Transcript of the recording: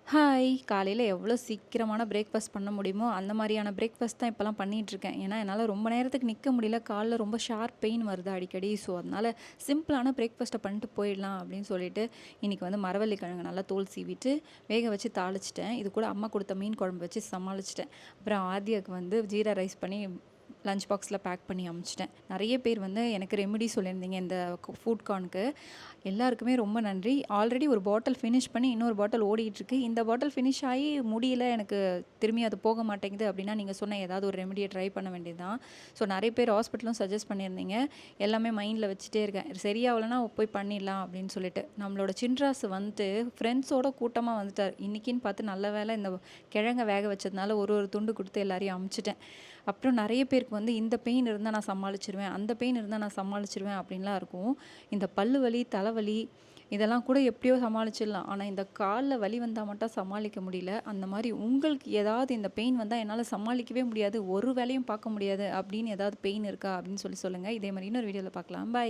Hi! காலையில எவ்வளோ சீக்கிரமான breakfast பண்ண முடியுமோ, அந்த மாரியான பிரேக்ஃபாஸ்ட் தான் இப்பலாம் பண்ணிட்டுருக்கேன். ஏன்னா, என்னால ரொம்ப நேரத்துக்கு நிக்க முடியல. கால்ல ரொம்ப ஷார்ப் பெயின் வருது அடிக்கடி. ஸோ, அதனால சிம்பிளான பிரேக்ஃபாஸ்ட்ட பண்ணிட்டு போயிடலாம் அப்படின்னு சொல்லிட்டு, இன்னைக்கு வந்து மரவள்ளி கிழங்கு நல்லா தோல் சீவிட்டு, வேக வச்சு தாளிச்சுட்டேன். இது கூட அம்மா குடுத்த மீன் குழம்பு வச்சு சமாளிச்சுட்டேன். அப்புறம் ஆதியாக்கு வந்து ஜீரா ரைஸ் பண்ணி லஞ்ச் பாக்ஸில் பேக் பண்ணி அனுப்பிச்சிட்டேன். நெறைய பேர் வந்து எனக்கு ரெமிடி சொல்லியிருந்தீங்க இந்த ஃபுட் கார்னுக்கு. எல்லாருக்குமே ரொம்ப நன்றி. ஆல்ரெடி ஒரு பாட்டில் ஃபினிஷ் பண்ணி இன்னொரு பாட்டில் ஓடிட்டுருக்கு. இந்த பாட்டில் ஃபினிஷ் ஆகி முடியல எனக்கு திரும்பி அது போக மாட்டேங்குது அப்படின்னா, நீங்கள் சொன்ன ஏதாவது ஒரு ரெமிடியை ட்ரை பண்ண வேண்டியது தான். ஸோ நெறைய பேர் ஹாஸ்பிட்டலும் சஜெஸ்ட் பண்ணியிருந்தீங்க. எல்லாமே மைண்டில் வச்சுட்டே இருக்கேன். சரியாகலன்னா போய் பண்ணிடலாம் அப்படின்னு சொல்லிட்டு. நம்மளோட சின்ராசு வந்துட்டு ஃப்ரெண்ட்ஸோட கூட்டமாக வந்துட்டார். இன்னைக்குன்னு பார்த்து நல்ல வேளை இந்த கிழங்க வேக வச்சதுனால ஒரு ஒரு துண்டு கொடுத்து எல்லாரையும் அமுச்சிட்டேன். அப்புறம் நெறைய பேருக்கு வந்து இந்த பெயின் இருந்தால் நான் சமாளிச்சுருவேன், அந்த பெயின் இருந்தால் நான் சமாளிச்சுருவேன் அப்படின்லாம் இருக்கும். இந்த பல்லு வலி, தலைவலி இதெல்லாம் கூட எப்படியோ சமாளிச்சிடலாம். ஆனால் இந்த கால்ல வலி வந்தா மட்டும் சமாளிக்க முடியல. அந்த மாரி உங்களுக்கு ஏதாவது இந்த பெயின் வந்தா என்னால சமாளிக்கவே முடியாது, ஒரு வேலையும் பார்க்க முடியாது அப்படின்னு ஏதாவது பெயின் இருக்கா அப்படின்னு சொல்லுங்க. இதே மாரி இன்னொரு வீடியோல பார்க்கலாம். பை.